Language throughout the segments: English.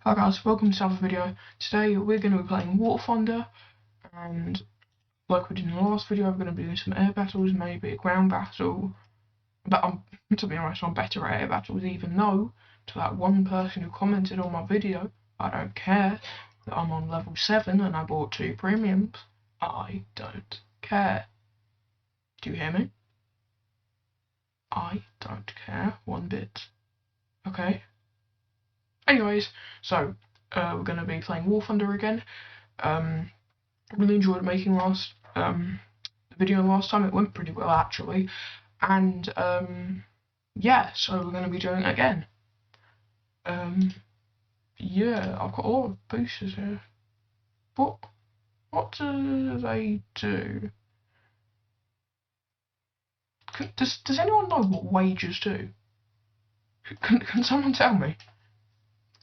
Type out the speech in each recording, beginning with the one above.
Hi guys, welcome to another video. Today we're going to be playing War Thunder, and like we did in the last video, we're going to be doing some air battles, maybe a ground battle. But to be honest, I'm better at air battles, even though to that one person who commented on my video, I don't care that I'm on level 7 and I bought 2 premiums. I don't care. Do you hear me? I don't care one bit. Okay? Anyways, so we're going to be playing War Thunder again. Really enjoyed making the video last time. It went pretty well actually, and yeah, so we're going to be doing it again. Yeah, I've got a lot of boosters here. What do they do? Does anyone know what wages do? Can someone tell me?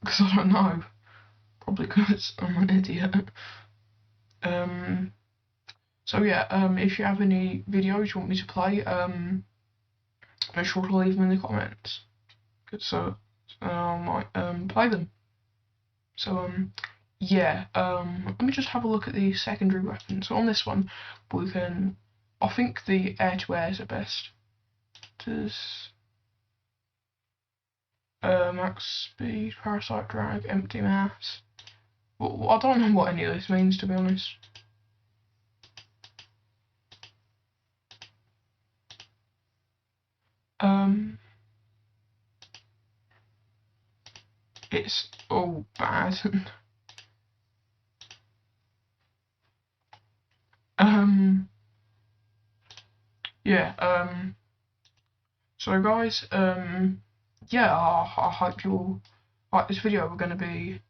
Because I don't know. Probably because I'm an idiot. So yeah, if you have any videos you want me to play, make sure to leave them in the comments. So I might play them. So yeah, let me just have a look at the secondary weapons. So on this one, we can, I think the air-to-airs are best. Does max speed, parasite drag, empty mass. Well, I don't know what any of this means, to be honest. It's all bad. Yeah, so guys, yeah, I hope you'll like this video. We're gonna be,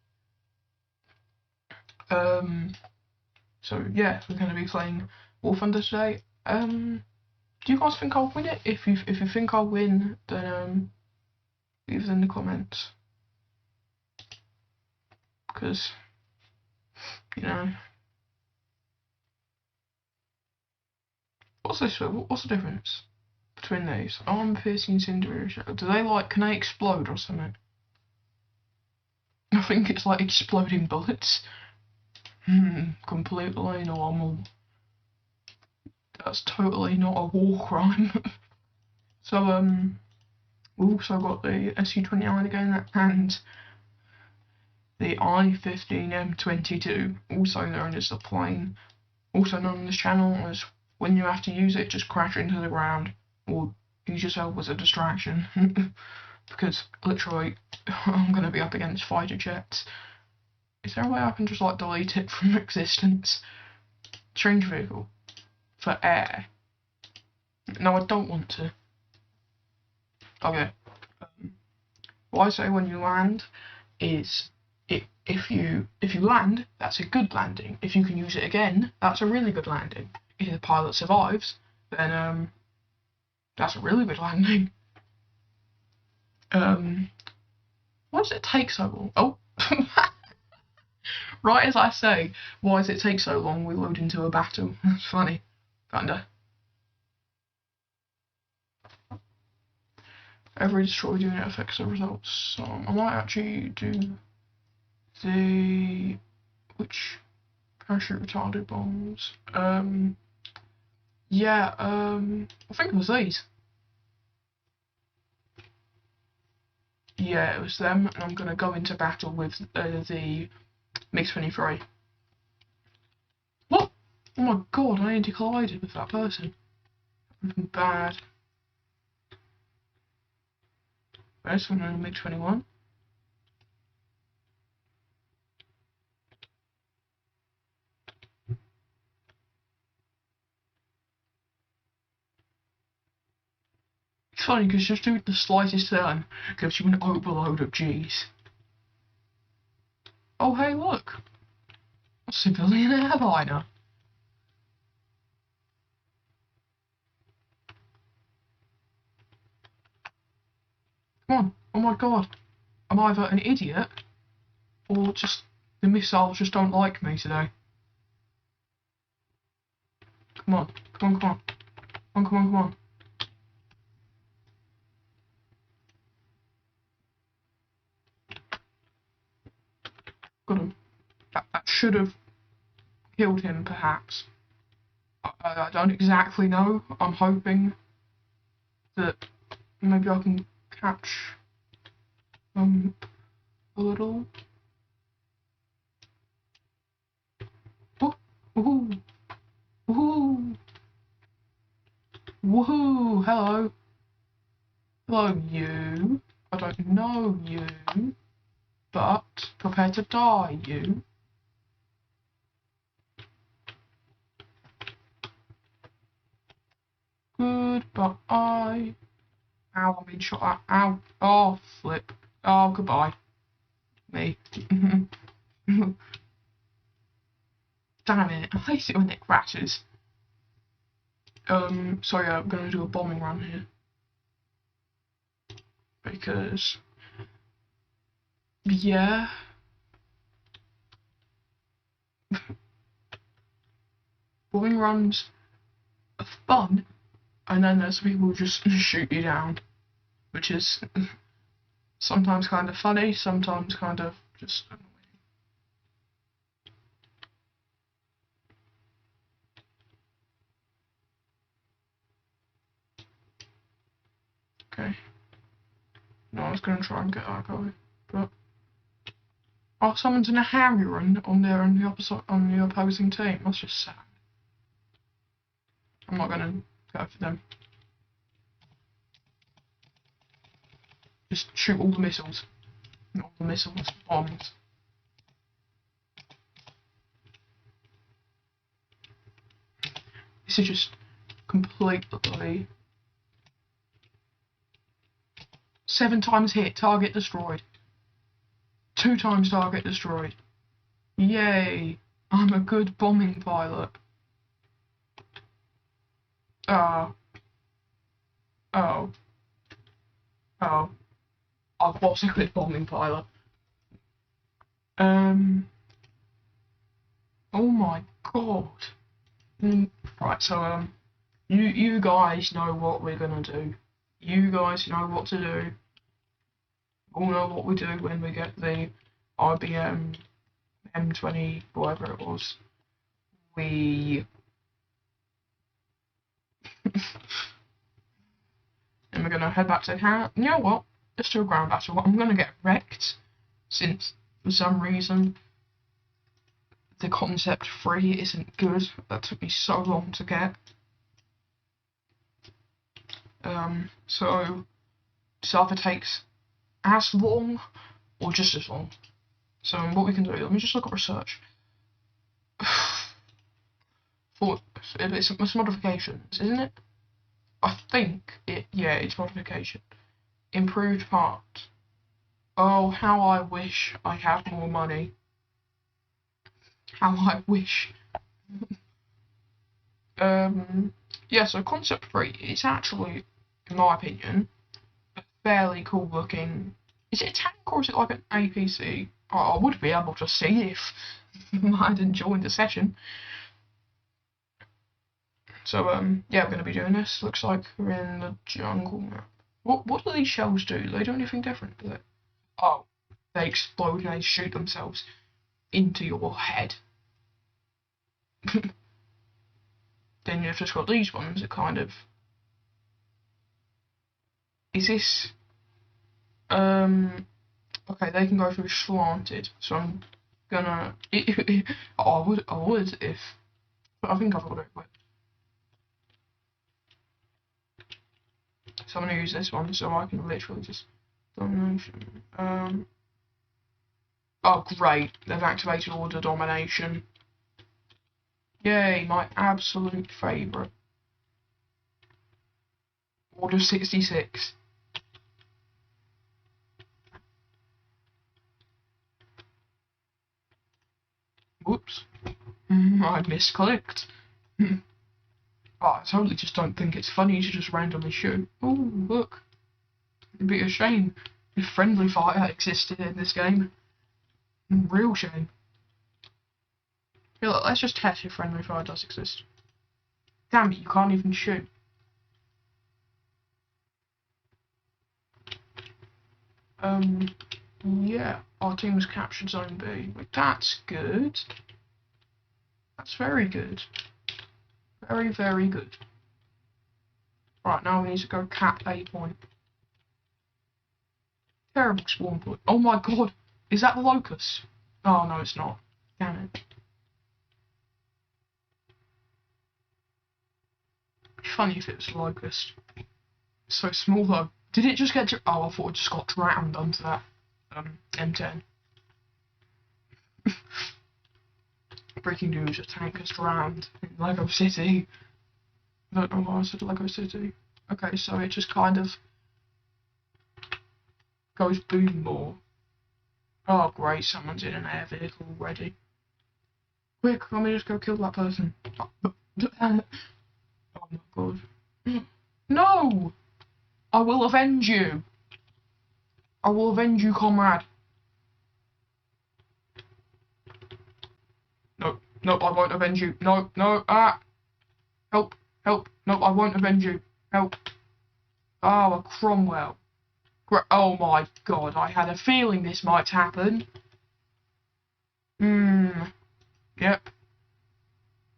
so yeah, we're gonna be playing War Thunder today. Do you guys think I'll win it? If you think I'll win, then leave it in the comments. Because, you know, what's this? What's the difference between these? Arm piercing incendiary. Do they can they explode or something? I think it's like exploding bullets. Completely normal. That's totally not a war crime. So we've also got the SU-29 again and the I-15M22, also known as the plane, also known on this channel as when you have to use it, just crash into the ground or use yourself as a distraction. Because literally, I'm going to be up against fighter jets. Is there a way I can just delete it from existence? Change vehicle for air. No, I don't want to. Okay. What I say when you land is, if you land, that's a good landing. If you can use it again, that's a really good landing. If the pilot survives, then that's a really good landing. Why does it take so long? Oh, right as I say, why does it take so long? We load into a battle. That's funny, kinda. Every destroyed unit affects the results. So I might actually do the parachute retarded bombs. Yeah, I think it was these. Yeah, it was them, and I'm gonna go into battle with the MiG-23. What? Oh my god, I nearly collided with that person. Bad. There's someone in a MiG-21. It's funny because just doing the slightest turn gives you an overload of G's. Oh hey look! A civilian airliner! Come on, oh my god. I'm either an idiot or just the missiles just don't like me today. Come on, come on, come on. Come on, come on, come on. Got him. That should have killed him, perhaps. I don't exactly know. I'm hoping that maybe I can catch a little. Oh, woohoo! Woohoo! Woohoo! Hello. Hello, you. I don't know you, but prepare to die, you. Goodbye. Ow, I'm being shot at. Ow. Oh, flip. Oh, goodbye. Me. Damn it. I hate it when it crashes. So yeah, I'm gonna do a bombing run here. Because, yeah. Bombing runs are fun, and then there's people who just shoot you down, which is sometimes kind of funny, sometimes kind of just annoying. Okay. No, I was gonna try and get that guy, but oh, someone's in a Harry run on the opposing team. That's just sad. I'm not gonna go for them. Just shoot all the missiles. Not all the missiles, bombs. This is just completely 7 times hit, target destroyed. 2 times target destroyed. Yay! I'm a good bombing pilot. Oh. Oh. I was a good bombing pilot. Oh my god. Right, so you guys know what we're gonna do. You guys know what to do. All know what we do when we get the IBM M20, whatever it was. And we're gonna head back to camp. You know what? Let's do a ground battle. I'm gonna get wrecked since for some reason the concept 3 isn't good. That took me so long to get. So this either takes as long or just as long. So what we can do, let me just look at research. It's modifications, isn't it? I think yeah, it's modification. Improved parts. Oh, how I wish I had more money. How I wish. Yeah, so Concept 3 is actually, in my opinion, a fairly cool looking. Is it a tank or is it like an APC? Oh, I would be able to see if I hadn't joined the session. So yeah, we're gonna be doing this. Looks like we're in the jungle map. What do these shells do? They do anything different, do they? Oh, they explode and they shoot themselves into your head. Then you've just got these ones that kind of. Is this okay, they can go through slanted, so I'm gonna I would if, but I think I've got it. So I'm gonna use this one so I can literally just domination. Oh great, they've activated order domination. Yay, my absolute favourite. Order 66. Whoops. I misclicked. Oh, I totally just don't think it's funny to just randomly shoot. Oh, look. It'd be a shame if friendly fire existed in this game. Real shame. Yeah, look, let's just test if friendly fire does exist. Damn it, you can't even shoot. Yeah, our team's captured Zone B. That's good. That's very good. Very, very good. Right, now we need to go cap A point. Terrible spawn point. Oh my god! Is that the locust? Oh no, it's not. Damn it. It'd be funny if it was a locust. It's so small though. Did it just get to... Oh, I thought it just got drowned onto that M10. Breaking news, a tank has drowned in Lego City. I don't know why I said Lego City. Okay, so it just kind of goes boom more. Oh great, someone's in an air vehicle already. Quick, let me just go kill that person. Oh my god. No! I will avenge you! I will avenge you, comrade. No, no, I won't avenge you. No, no, help, help. No, I won't avenge you. Help. Oh, a Cromwell. Oh my god, I had a feeling this might happen. Yep.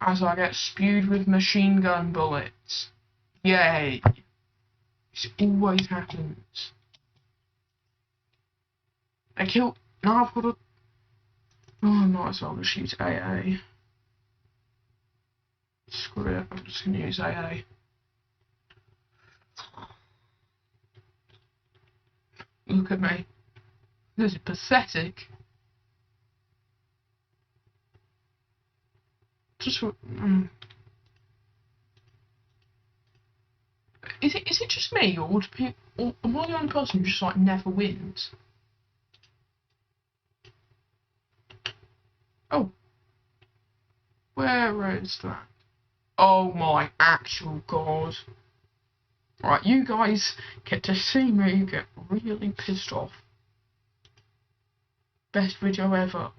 As I get spewed with machine gun bullets. Yay. This always happens. I killed... Now I've got a... Oh, I might as well just shoot AA. Screw it, I'm just gonna use AA. Look at me. This is pathetic. Just is it just me, or do people, or am I the only person who just like never wins? Oh, where is that? Oh my actual god! Right, you guys get to see me get really pissed off. Best video ever.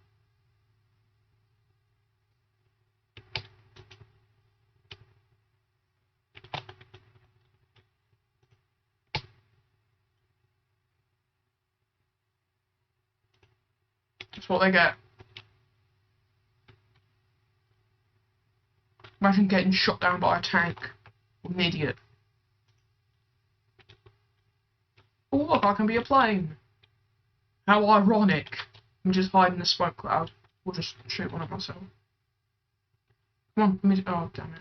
That's what they get. Imagine getting shot down by a tank. What an idiot. Oh look, I can be a plane. How ironic. I'm just hiding in the smoke cloud. We'll just shoot one at myself. Come on, oh damn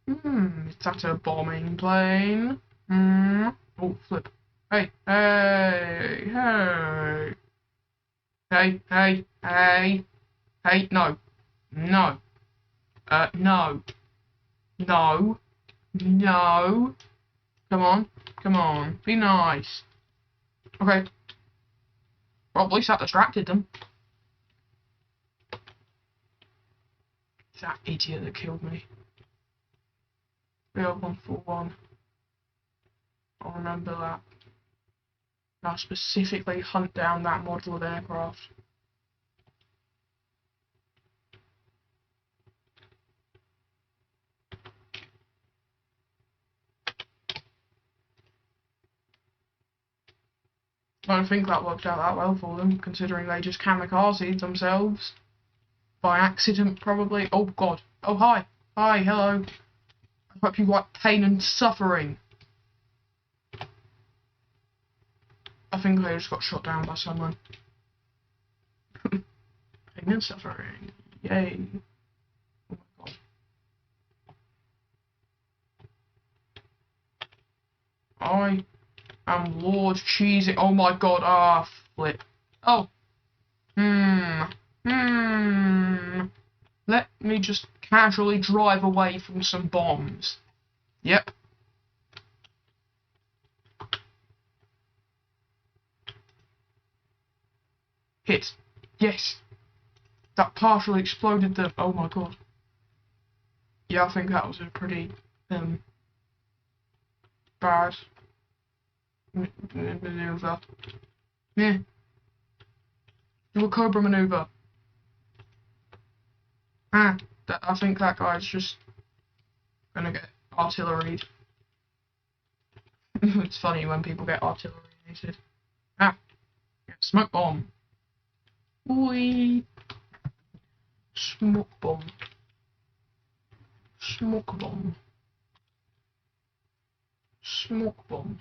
it. Is that a bombing plane? Oh, flip. Hey, hey, hey. Hey, hey, hey. Hey, no. No. No. No. No. Come on. Come on. Be nice. Okay. Well, at least that distracted them. That idiot that killed me. 141. I'll remember that. I'll specifically hunt down that model of aircraft. I don't think that worked out that well for them, considering they just kamikazed themselves. By accident, probably. Oh god. Oh hi. Hi, hello. I hope you like pain and suffering. I think they just got shot down by someone. Pain and suffering. Yay. Oh my god. I am Lord Cheesy. Oh my god. Ah, flip. Oh. Let me just casually drive away from some bombs. Yep. Hit. Yes. That partially exploded the... Oh my god. Yeah, I think that was a pretty, bad maneuver. Yeah. Do a Cobra maneuver. I think that guy's just gonna get artilleried. It's funny when people get artilleriated. Smoke bomb. Oi. Smoke bomb. Smoke bomb. Smoke bomb.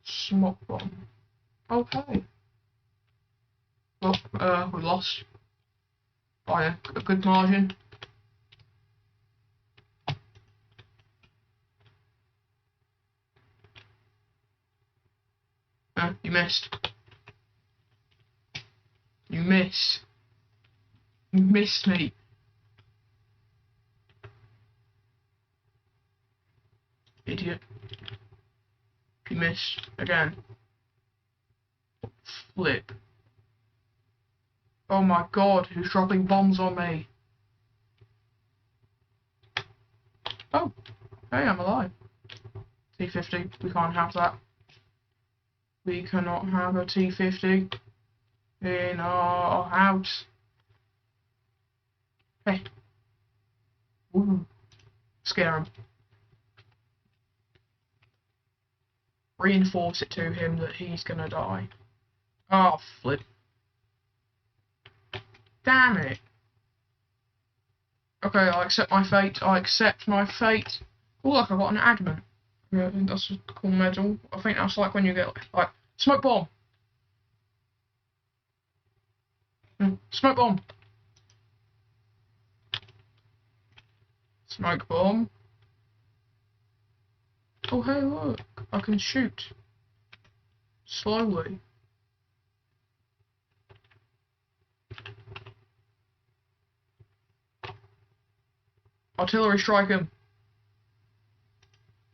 Smoke bomb. Okay. Well, we lost by a good margin. You missed. You missed. You missed me. Idiot. You missed again. Flip. Oh my god, who's dropping bombs on me? Oh, hey, I'm alive. T50, we can't have that. We cannot have a T50 in our house. Hey. Ooh. Scare him. Reinforce it to him that he's gonna die. Oh, flip. Damn it. Okay, I accept my fate. I accept my fate. Oh, look, I got an adamant. Yeah, that's a cool medal. I think that's like when you get, like, smoke bomb. Smoke bomb. Smoke bomb. Oh, hey, look. I can shoot. Slowly. Artillery strike him.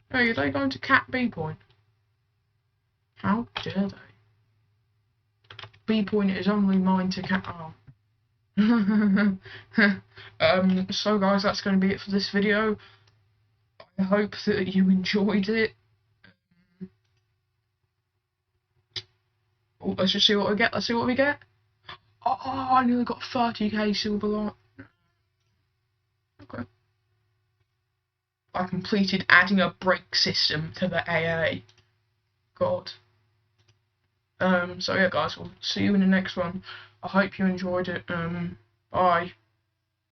Hey, are they going to cap B point? How dare they? B point is only mine to cap. Oh. So guys, that's going to be it for this video. I hope that you enjoyed it. Oh, let's just see what we get. Let's see what we get. Oh, I nearly got 30k silver light. Okay. I completed adding a brake system to the AA. God. So yeah guys, we'll see you in the next one. I hope you enjoyed it. Bye.